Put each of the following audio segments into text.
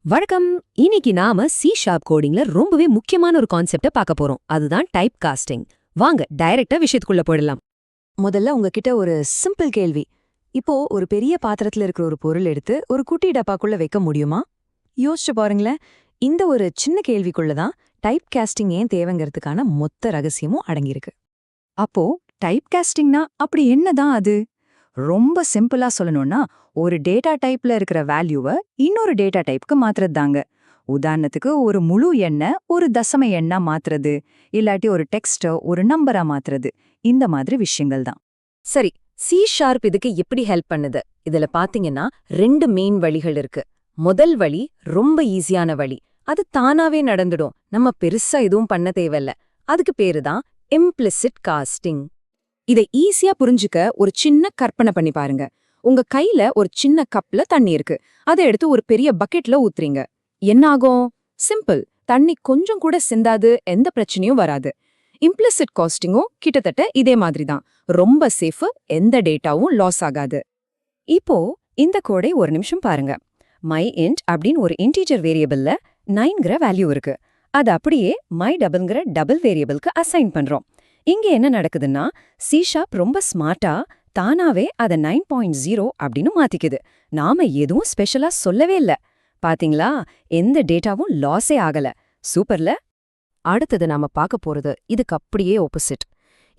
வணக்கம். இன்னைக்கு நாம சி ஷார்ப் கோடிங்ல ரொம்பவே முக்கியமான ஒரு கான்செப்ட பார்க்க போறோம். அதுதான் டைப் காஸ்டிங். வாங்க டைரக்டா விஷயத்துக்குள்ள போயிடலாம். முதல்ல உங்ககிட்ட ஒரு சிம்பிள் கேள்வி. இப்போ ஒரு பெரிய பாத்திரத்துல இருக்கிற ஒரு பொருள் எடுத்து ஒரு குட்டி டப்பாக்குள்ள வைக்க முடியுமா? யோசிச்சு பாருங்களேன். இந்த ஒரு சின்ன கேள்விக்குள்ளதான் டைப் காஸ்டிங் ஏன் தேவைங்கிறதுக்கான மொத்த ரகசியமும் அடங்கியிருக்கு. அப்போ டைப் காஸ்டிங்னா அப்படி என்னதான் அது? ரொம்ப சிம்பிளா சொல்லணும்னா ஒரு டேட்டா டைப்ல இருக்கிற வேல்யூவை இன்னொரு டேட்டா டைப்க்கு மாத்துறது தாங்க. உதாரணத்துக்கு ஒரு முழு எண்ணை ஒரு தசம எண்ணா மாத்துறது, இல்லாட்டி ஒரு டெக்ஸ்ட ஒரு நம்பரா மாத்துறது, இந்த மாதிரி விஷயங்கள் தான். சரி, சி ஷார்ப் இதுக்கு எப்படி ஹெல்ப் பண்ணுது? இதுல பாத்தீங்கன்னா 2 மெயின் வழிகள் இருக்கு. முதல் வழி ரொம்ப ஈஸியான வழி. அது தானாவே நடந்துடும். நம்ம பெருசா எதுவும் பண்ண தேவையில்ல. அதுக்கு பேரு தான் இம்ப்ளிசிட் காஸ்டிங். இதை ஈஸியா புரிஞ்சுக்க ஒரு சின்ன கற்பனை பண்ணி பாருங்க. உங்க கையில ஒரு சின்ன கப்ல தண்ணி இருக்கு. அதை எடுத்து ஒரு பெரிய பக்கெட்ல ஊத்துறீங்க. என்ன ஆகும்? சிம்பிள். தண்ணி கொஞ்சம் கூட சிந்தாது, எந்த பிரச்சனையும் வராது. இம்ப்ளிசிட் காஸ்டிங்கும் கிட்டத்தட்ட இதே மாதிரி தான். ரொம்ப சேஃப், எந்த டேட்டாவும் லாஸ் ஆகாது. இப்போ இந்த கோடை ஒரு நிமிஷம் பாருங்க. myInt அப்படின்னு ஒரு இன்டீஜர் வேரியபிள்ல 9ங்கிற வேல்யூ இருக்கு. அது அப்படியே myDoubleங்கிற டபுள் வேரியபிளுக்கு அசைன் பண்றோம். இங்க என்ன நடக்குதுன்னா, சி ஷார்ப் ரொம்ப ஸ்மார்ட்டா தானாவே அதை 9.0 அப்படின்னு மாத்திக்குது. நாம எதுவும் ஸ்பெஷலா சொல்லவே இல்ல. பாத்தீங்களா, எந்த டேட்டாவும் லாஸே ஆகல. சூப்பர்ல. அடுத்தது நாம பார்க்க போறது இதுக்கு அப்படியே ஆப்போசிட்.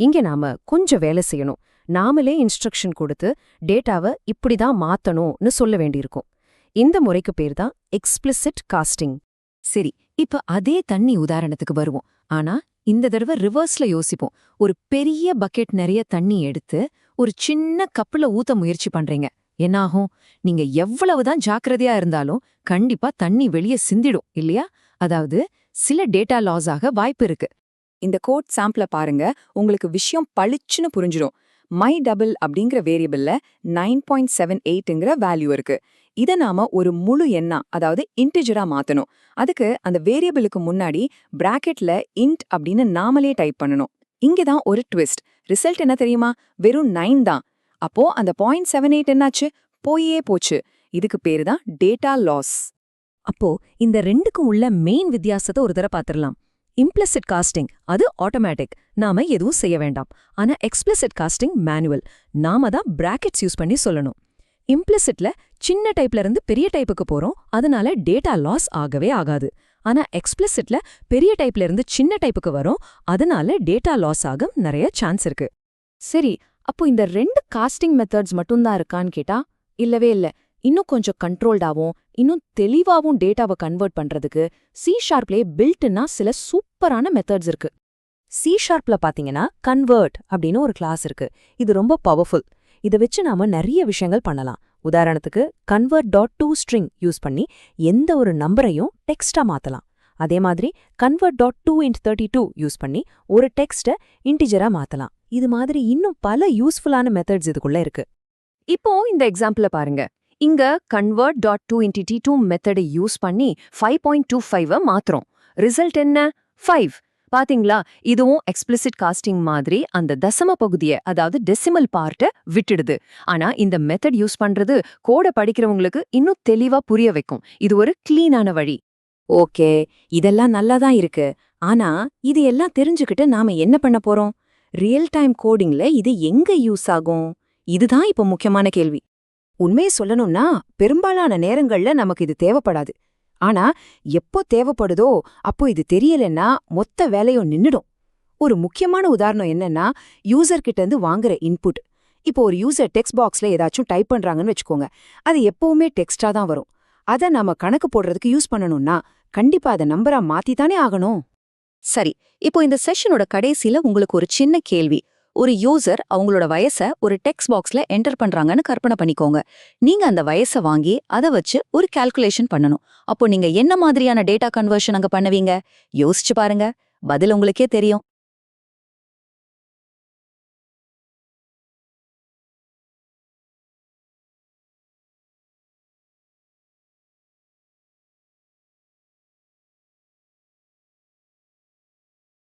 இங்க நாம கொஞ்சம் வேலை செய்யணும். நாமளே இன்ஸ்ட்ரக்ஷன் கொடுத்து டேட்டாவை இப்படிதான் மாத்தணும்னு சொல்ல வேண்டியிருக்கும். இந்த முறைக்கு பேர் தான் எக்ஸ்பிளிசிட் காஸ்டிங். சரி, இப்ப அதே தண்ணி உதாரணத்துக்கு வருவோம். ஆனா இந்த தடவை ரிவர்ஸ்ல யோசிப்போம். ஒரு பெரிய பக்கெட் நிறைய தண்ணி எடுத்து ஒரு சின்ன கப்புல ஊத்த முயற்சி பண்றீங்க. என்னாகும்? நீங்க எவ்வளவுதான் ஜாக்கிரதையா இருந்தாலும் கண்டிப்பா தண்ணி வெளியே சிந்திடும் இல்லையா? அதாவது சில டேட்டா லாஸ் ஆக வாய்ப்பு இருக்கு. இந்த கோட் சாம்பிள பாருங்க, உங்களுக்கு விஷயம் பளிச்சுன்னு புரிஞ்சிடும். myDouble அப்படிங்கிற வேரியபிள்ல 9.78ங்கிற வேல்யூ இருக்கு. இதை நாம ஒரு முழு எண்ணா, அதாவது இன்டிஜரா மாத்தணும். அதுக்கு அந்த வேரியபிளுக்கு முன்னாடி பிராக்கெட்ல int அப்படின்னு நாமளே டைப் பண்ணணும். இங்கதான் ஒரு ட்விஸ்ட். ரிசல்ட் என்ன தெரியுமா? வெறும் 9 தான். அப்போ அந்த 0.78 என்னாச்சு? போயே போச்சு. இதுக்கு பேரு தான் டேட்டா லாஸ். அப்போ இந்த ரெண்டுக்கும் உள்ள மெயின் வித்தியாசத்தை ஒரு தடவை பாத்திரலாம். இம்ப்ளிசிட் காஸ்டிங் அது ஆட்டோமேட்டிக், நாம எதுவும் செய்ய வேண்டாம். ஆனா எக்ஸ்பிளிசிட் காஸ்டிங் மேனுவல், நாம தான் பிராக்கெட்ஸ் யூஸ் பண்ணி சொல்லணும். இம்ப்ளிசிட்ல சின்ன டைப்ல இருந்து பெரிய டைப்புக்கு போறோம், அதனால டேட்டா லாஸ் ஆகவே ஆகாது. ஆனா எக்ஸ்பிளிசிட்ல பெரிய டைப்ல இருந்து சின்ன டைப்புக்கு வரும், அதனால டேட்டா லாஸ் ஆக நிறைய சான்ஸ் இருக்கு. சரி, அப்போ இந்த 2 காஸ்டிங் மெத்தட்ஸ் மட்டும்தான் இருக்கான்னு கேட்டா இல்லவே இல்ல. இன்னும் கொஞ்சம் கண்ட்ரோல்டாவும் இன்னும் தெளிவாவும் டேட்டாவை கன்வெர்ட் பண்றதுக்கு சி ஷார்ப்லயே பில்ட்னா சில சூப்பரான மெத்தட்ஸ் இருக்கு. சி ஷார்ப்ல பாத்தீங்கன்னா கன்வெர்ட் அப்படின்னு ஒரு கிளாஸ் இருக்கு. இது ரொம்ப பவர்ஃபுல். இதை வச்சு நாம நிறைய விஷயங்கள் பண்ணலாம். உதாரணத்துக்கு convert.toString யூஸ் பண்ணி எந்த ஒரு நம்பரையும் டெக்ஸ்டா மாத்தலாம். அதே மாதிரி convert.toInt32 யூஸ் பண்ணி ஒரு டெக்ஸ்ட இன்டிஜரா மாத்தலாம். இது மாதிரி இன்னும் பல யூஸ்ஃபுல்லான மெத்தட்ஸ் இதுக்குள்ள இருக்கு. இப்போ இந்த எக்ஸாம்பிள பாருங்க. இங்க convert.toInt32 மெத்தடை யூஸ் பண்ணி 5.25 மாத்துறோம். ரிசல்ட் என்ன? 5. பாத்தீங்களா, இதுவும் எக்ஸ்பிளிசிட் காஸ்டிங் மாதிரி அந்த தசம பகுதியை, அதாவது டெசிமல் பார்ட்டை விட்டுடுது. ஆனா இந்த மெத்தட் யூஸ் பண்றது கோட படிக்கிறவங்களுக்கு இன்னும் தெளிவா புரிய வைக்கும். இது ஒரு கிளீனான வழி. ஓகே, இதெல்லாம் நல்லாதான் இருக்கு. ஆனா இது எல்லாம் தெரிஞ்சுக்கிட்டு நாம என்ன பண்ண போறோம்? ரியல் டைம் கோடிங்ல இது எங்க யூஸ் ஆகும்? இதுதான் இப்ப முக்கியமான கேள்வி. உண்மையை சொல்லணும்னா பெரும்பாலான நேரங்கள்ல நமக்கு இது தேவைப்படாது. ஆனா எப்போ தேவைப்படுதோ அப்போ இது தெரியலன்னா மொத்த வேலையும் நின்னுடும். ஒரு முக்கியமான உதாரணம் என்னன்னா, யூசர் கிட்ட இருந்து வாங்குற இன்புட். இப்போ ஒரு யூசர் டெக்ஸ்ட் பாக்ஸ்ல ஏதாச்சும் டைப் பண்றாங்கன்னு வச்சுக்கோங்க. அது எப்பவுமே டெக்ஸ்டா தான் வரும். அதை நாம கணக்கு போடுறதுக்கு யூஸ் பண்ணணும்னா கண்டிப்பா அதை நம்பரா மாத்தித்தானே ஆகணும். சரி, இப்போ இந்த செஷனோட கடைசியில உங்களுக்கு ஒரு சின்ன கேள்வி. ஒரு யூசர் அவங்களோட வயசை ஒரு டெக்ஸ்ட் பாக்ஸ்ல என்டர் பண்றாங்கன்னு கற்பனை பண்ணிக்கோங்க. நீங்க அந்த வயசை வாங்கி அதை வச்சு ஒரு கால்குலேஷன் பண்ணணும். அப்போ நீங்க என்ன மாதிரியான டேட்டா கன்வர்ஷன் அங்க பண்ணுவீங்க? யோசிச்சு பாருங்க, பதில் உங்களுக்கே தெரியும்.